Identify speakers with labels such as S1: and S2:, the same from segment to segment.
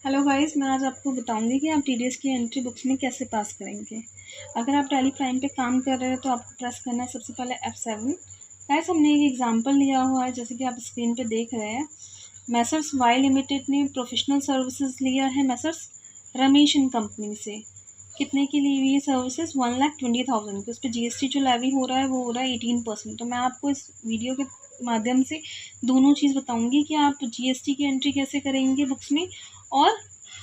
S1: Hello guys, मैं आज आपको बताऊंगी कि आप टीडीएस की एंट्री बुक्स में कैसे पास करेंगे। अगर आप टैली प्राइम पे काम कर रहे हो तो आपको प्रेस करना है सबसे पहले F7। गाइस, हमने एक एग्जांपल लिया हुआ है जैसे कि आप स्क्रीन पे देख रहे हैं। मैसर्स वाई लिमिटेड ने प्रोफेशनल सर्विसेज लिया है मैसर्स रमेश एंड कंपनी से। कितने की ली हुई है सर्विसेज? 1,20,000 की। उस पर जीएसटी जो लेवी हो रहा है वो हो रहा है 18%। तो मैं आपको इस वीडियो के माध्यम से दोनों चीज़ बताऊंगी कि आप जीएसटी की एंट्री कैसे करेंगे बुक्स में और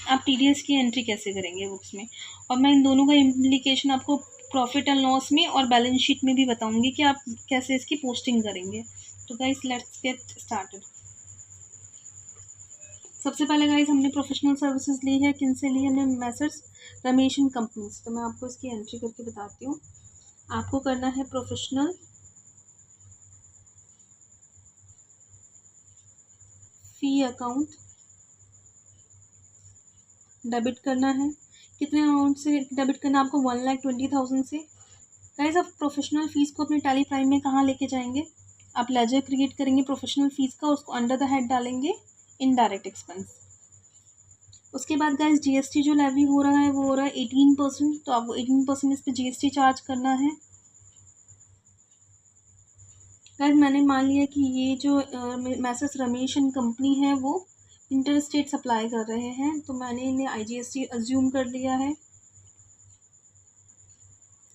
S1: आप टीडीएस की एंट्री कैसे करेंगे बुक्स में। और मैं इन दोनों का इम्प्लीकेशन आपको प्रॉफिट एंड लॉस में और बैलेंस शीट में भी बताऊंगी कि आप कैसे इसकी पोस्टिंग करेंगे। तो गाइस, लेट्स गेट स्टार्टेड। सबसे पहले गाइस, हमने प्रोफेशनल सर्विसेज ली है। किन से ली? हमने मैसर्स रमेश एंड कंपनीज। तो मैं आपको इसकी एंट्री करके बताती हूँ। आपको करना है प्रोफेशनल फी अकाउंट डेबिट करना है। कितने अमाउंट से डेबिट करना है आपको? 1,20,000 से। गाइस, आप प्रोफेशनल फीस को अपने टैली प्राइम में कहाँ लेके जाएंगे? आप लेजर क्रिएट करेंगे प्रोफेशनल फीस का, उसको अंडर द हेड डालेंगे इनडायरेक्ट एक्सपेंस। उसके बाद गाइस, जीएसटी जो लेवी हो रहा है वो हो रहा है 18%। तो आपको 18% इस पर जीएसटी चार्ज करना है। गाइस, मैंने मान लिया कि ये जो मैसेज रमेश एंड कंपनी है वो इंटर स्टेट सप्लाई कर रहे हैं, तो मैंने इन्हें आईजीएसटी अज्यूम कर लिया है।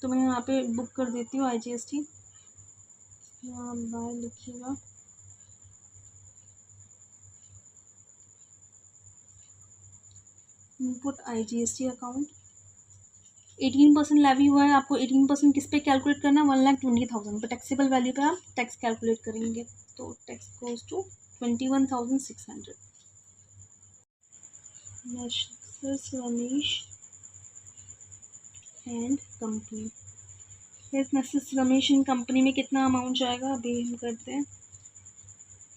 S1: तो मैं यहाँ पे बुक कर देती हूँ आईजीएसटी। यहाँ बाय लिखिएगा। Input IGST account. 18% लेवी हुआ है। आपको 18% किस पे कैलकुलेट करना है? 1,20,000 पर टैक्सेबल वैल्यू पे आप टैक्स कैलकुलेट करेंगे। तो tax goes to 21,600। Messrs Ramesh and company. इस मैसेज रमेश एंड कंपनी में कितना अमाउंट जाएगा अभी हम करते हैं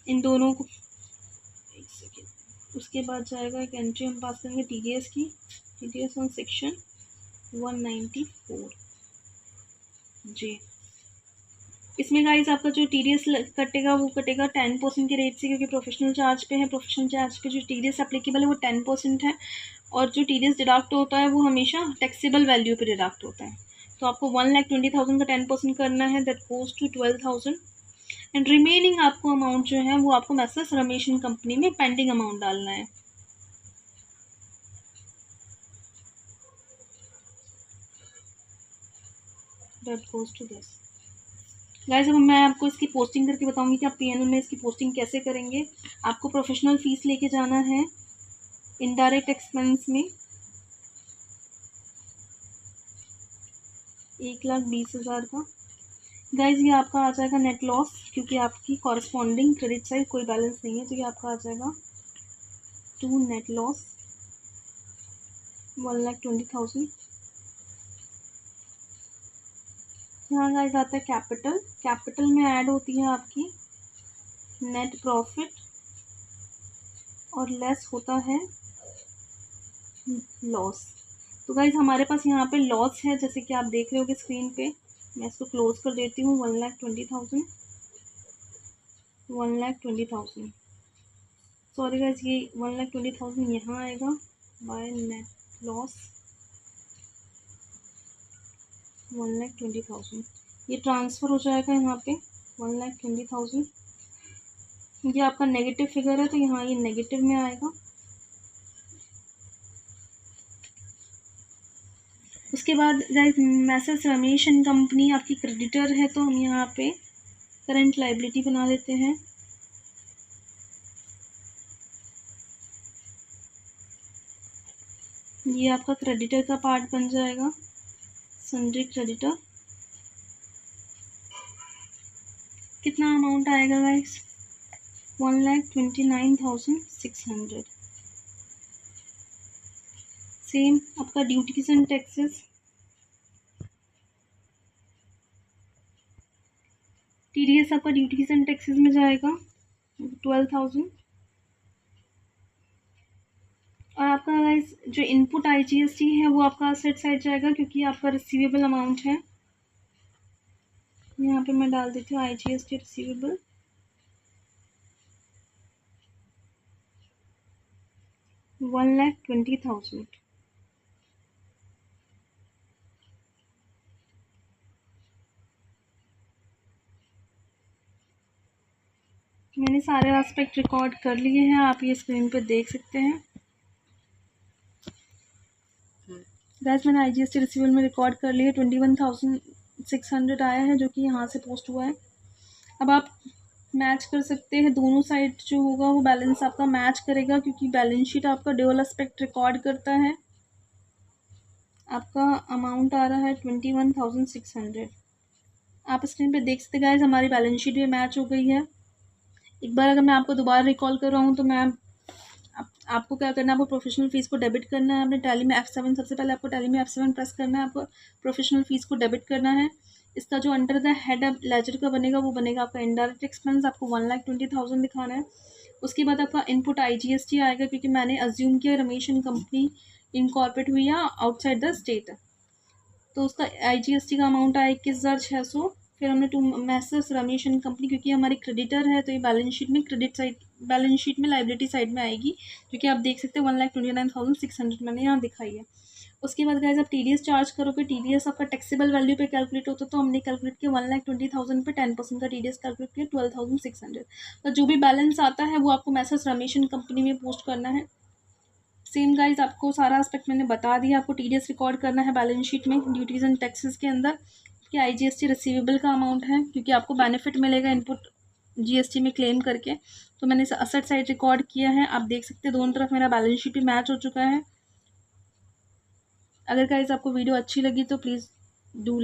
S1: इन दोनों को। एक सेकेंड। उसके बाद जाएगा एक एंट्री हम पास करेंगे टीडीएस की। टीडीएस ऑन सेक्शन 194 जी। इसमें गाइस आपका जो टीडीएस कटेगा वो कटेगा 10% के रेट से, क्योंकि प्रोफेशनल चार्ज पे है। प्रोफेशनल चार्ज पे जो टीडीएस एप्लीकेबल है वो 10% है, और जो टीडीएस डिडक्ट होता है वो हमेशा टैक्सेबल वैल्यू पे डिडक्ट होता है। तो आपको 1,20,000 का 10% करना है, that goes to 12,000। And remaining आपको अमाउंट जो है वो आपको मैसेज रमेश एंड कंपनी में पेंडिंग अमाउंट डालना है। That goes to this. Guys, अब मैं आपको इसकी पोस्टिंग करके बताऊंगी कि आप पीएनएल में इसकी पोस्टिंग कैसे करेंगे। आपको प्रोफेशनल फीस लेके जाना है इनडायरेक्ट एक्सपेंस में 1,20,000 का। गाइज, ये आपका आ जाएगा नेट लॉस, क्योंकि आपकी कॉरस्पॉन्डिंग क्रेडिट साइड कोई बैलेंस नहीं है, तो ये आपका आ जाएगा टू नेट लॉस 1,20,000। यहाँ गाइज आता है कैपिटल। कैपिटल में ऐड होती है आपकी नेट प्रॉफिट और लेस होता है लॉस। तो गाइज, हमारे पास यहाँ पे लॉस है जैसे कि आप देख रहे होगे स्क्रीन पे। मैं इसको क्लोज कर देती हूँ। 1,20,000 1,20,000। सॉरी गाइज, ये 1,20,000 यहाँ आएगा बाय नेट लॉस 1,20,000। ये ट्रांसफ़र हो जाएगा यहाँ पे 1,20,000। ये आपका नेगेटिव फिगर है तो यहाँ ये नेगेटिव में आएगा। उसके बाद guys, message Ramesh and company आपकी क्रेडिटर है, तो हम यहाँ पे करंट लाइबिलिटी बना देते हैं। ये आपका क्रेडिटर का पार्ट बन जाएगा, सन्ड्री क्रेडिटर। कितना अमाउंट आएगा गाइस? 1,29,600। सेम आपका ड्यूटीज एंड टैक्सेस। टीडीएस आपका ड्यूटीज एंड टैक्सेस में जाएगा 12,000। और आपका गाइस जो इनपुट आईजीएसटी है वो आपका असेट साइड जाएगा, क्योंकि आपका रिसीवेबल अमाउंट है। यहाँ पे मैं डाल देती हूँ आईजीएसटी रिसीवेबल। 1,20,000। मैंने सारे एस्पेक्ट रिकॉर्ड कर लिए हैं, आप ये स्क्रीन पे देख सकते हैं। गैस मैंने IGST रिसीवेबल में रिकॉर्ड कर लिए, 21,600 आया है जो कि यहाँ से पोस्ट हुआ है। अब आप मैच कर सकते हैं, दोनों साइड जो होगा वो बैलेंस आपका मैच करेगा, क्योंकि बैलेंस शीट आपका ड्यूअल एस्पेक्ट रिकॉर्ड करता है। आपका अमाउंट आ रहा है 21,600। आप स्क्रीन पे देख सकते गाइस, हमारी बैलेंस शीट भी मैच हो गई है। एक बार अगर मैं आपको दोबारा रिकॉल कर रहा हूँ तो मैं आपको क्या करना है, आपको प्रोफेशनल फ़ीस को डेबिट करना है। अपने टैली में F7, सबसे पहले आपको टैली में F7 प्रेस करना है, आपको प्रोफेशनल फ़ीस को डेबिट करना है। इसका जो अंडर द हेड लेजर का बनेगा वो बनेगा आपका इनडायरेक्ट एक्सपेंस, आपको 1,20,000 दिखाना है। उसके बाद आपका इनपुट IGST आएगा, क्योंकि मैंने अज्यूम किया रमेश एंड कंपनी इनकॉर्पोरेट हुई या आउटसाइड द स्टेट, तो उसका IGST का अमाउंट आया 21,600। फिर हमने to messrs Ramesh and company, क्योंकि हमारी क्रेडिटर है तो ये बैलेंस शीट में क्रेडिट साइड, बैलेंस शीट में लाइबिलिटी साइड में आएगी, जो कि आप देख सकते हैं 1,29,600 मैंने यहाँ दिखाई है। उसके बाद गाइस आप TDS चार्ज करोगे, TDS आपका टैक्सेबल वैल्यू पे कैलकुलेट होता है, तो हमने कैलकुलेट किया 1,20,000 पे 10% का TDS कैलकुलेट किया 12,600। तो जो भी बैलेंस आता है वो आपको मैसेज रमेश एंड कंपनी में पोस्ट करना है। सेम गाइज आपको सारा एस्पेक्ट मैंने बता दिया। आपको TDS रिकॉर्ड करना है बैलेंस शीट में ड्यूटीज़ एंड टैक्सेस के अंदर, कि IGST रिसीवेबल का अमाउंट है, क्योंकि आपको बेनिफिट मिलेगा इनपुट GST में क्लेम करके। तो मैंने इसे असेट साइड रिकॉर्ड किया है, आप देख सकते हैं दोनों तरफ मेरा बैलेंस शीट भी मैच हो चुका है। अगर गाइज आपको वीडियो अच्छी लगी तो प्लीज़ डू